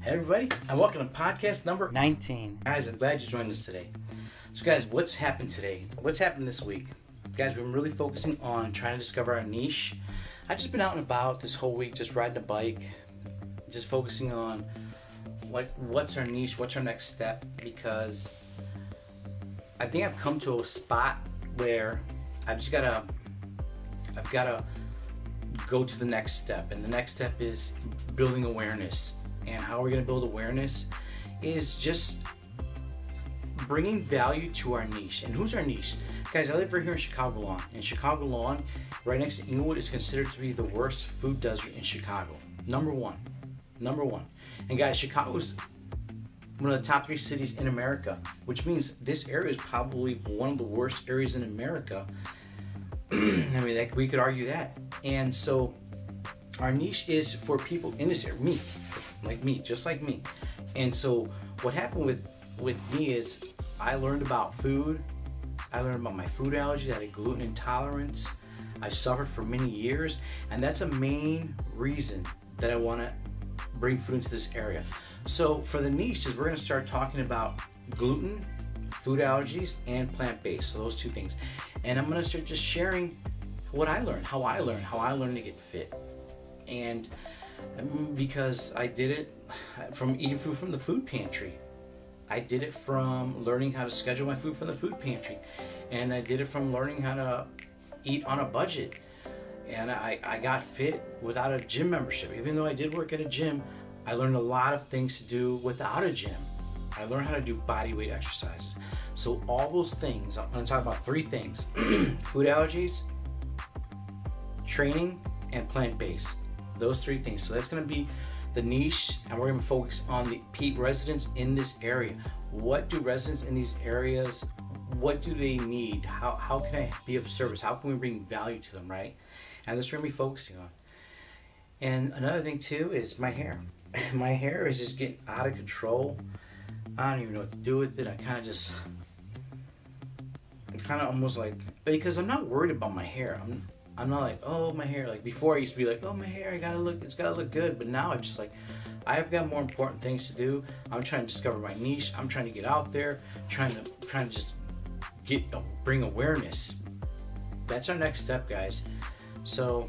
Hey everybody, and welcome to podcast number 19. Guys, I'm glad you joined us today. So guys, what's happened today? What's happened this week? Guys, we've been really focusing on trying to discover our niche. I've just been out and about this whole week, just riding a bike, just focusing on what's our niche, what's our next step, because I think I've come to a spot where I've got to go to the next step, and the next step is building awareness. And how we're going to build awareness is just bringing value to our niche. And who's our niche? Guys, I live right here in Chicago. And Chicago, right next to Englewood, is considered to be the worst food desert in Chicago. Number one. And guys, Chicago is one of the top 3 cities in America, which means this area is probably one of the worst areas in America. I mean, we could argue that. And so our niche is for people in this area, just like me. And so what happened with me is I learned about food. I learned about my food allergies. I had a gluten intolerance. I suffered for many years, and that's a main reason that I want to bring food into this area. So for the niche is we're going to start talking about gluten, food allergies, and plant-based. So those 2 things. And I'm going to start just sharing what I learned, how I learned to get fit. And because I did it from eating food from the food pantry. I did it from learning how to schedule my food from the food pantry. And I did it from learning how to eat on a budget. And I got fit without a gym membership. Even though I did work at a gym, I learned a lot of things to do without a gym. I learned how to do body weight exercises. So all those things, I'm going to talk about 3 things. Food allergies, training, and plant-based. Those 3 things. So that's going to be the niche, and we're going to focus on the residents in this area. What do residents in these areas, what do they need? How can I be of service? How can we bring value to them, right? And that's what we're going to be focusing on. And another thing too is my hair. My hair is just getting out of control. I don't even know what to do with it. I kind of almost like, because I'm not worried about my hair. I'm not like, oh, my hair. Like before I used to be like, oh, my hair, it's gotta look good. But now I'm just like, I've got more important things to do. I'm trying to discover my niche. I'm trying to get out there, trying to just bring awareness. That's our next step, guys. So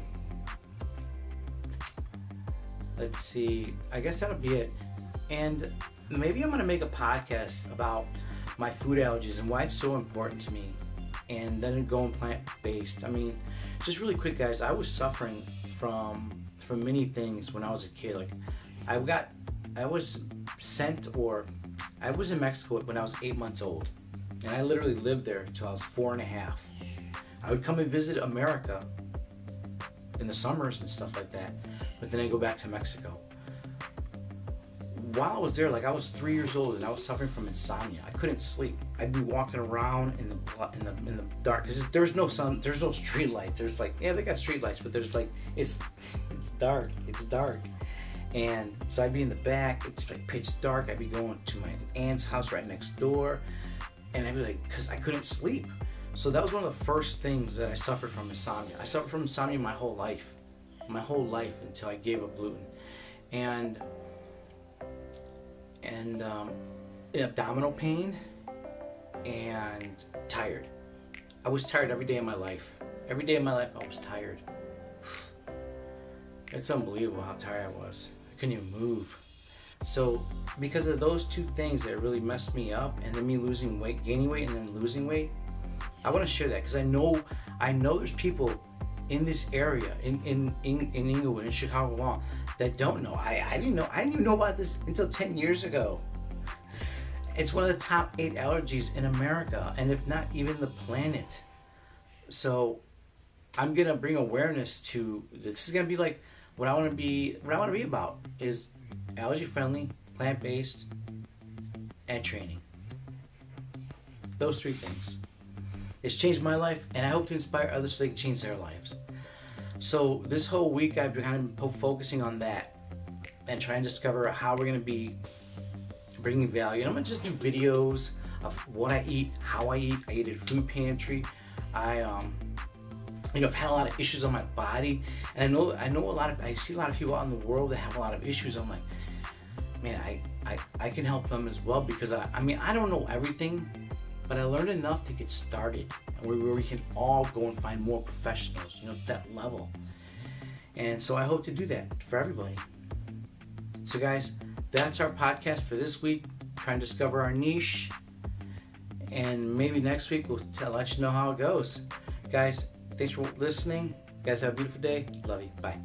let's see. I guess that'll be it. And maybe I'm gonna make a podcast about my food allergies and why it's so important to me. And then going plant-based. I mean, just really quick, guys, I was suffering from many things when I was a kid. Like, I was in Mexico when I was 8 months old. And I literally lived there until I was 4.5. I would come and visit America in the summers and stuff like that. But then I'd go back to Mexico. While I was there, like I was 3 years old and I was suffering from insomnia. I couldn't sleep. I'd be walking around in the dark because there's no sun, there's no street lights. There's like, yeah, they got street lights, but there's like it's dark. It's dark. And so I'd be in the back. It's like pitch dark. I'd be going to my aunt's house right next door, and I'd be like, because I couldn't sleep. So that was one of the first things that I suffered from, insomnia. I suffered from insomnia my whole life until I gave up gluten, and abdominal pain and tired. I was tired every day of my life. Every day of my life I was tired. It's unbelievable how tired I was. I couldn't even move. So because of those 2 things that really messed me up, and then me losing weight, gaining weight and then losing weight, I want to share that because I know there's people in this area, in Englewood, in Chicago, that don't know. I didn't even know about this until 10 years ago. It's one of the top 8 allergies in America, and if not even the planet. So I'm gonna bring awareness to this. Is gonna be like what I want to be about is allergy-friendly, plant-based, and training. Those 3 things. It's changed my life, and I hope to inspire others so they can change their lives. So this whole week I've been kind of focusing on that and trying to discover how we're going to be bringing value. And I'm going to just do videos of what I eat, how I eat. I eat at a food pantry. I've had a lot of issues on my body, and I see a lot of people out in the world that have a lot of issues. I'm like, man, I can help them as well, because I mean, I don't know everything, but I learned enough to get started, where we can all go and find more professionals, at that level. And so I hope to do that for everybody. So guys, that's our podcast for this week. Trying to discover our niche. And maybe next week we'll let you know how it goes. Guys, thanks for listening. You guys have a beautiful day. Love you. Bye.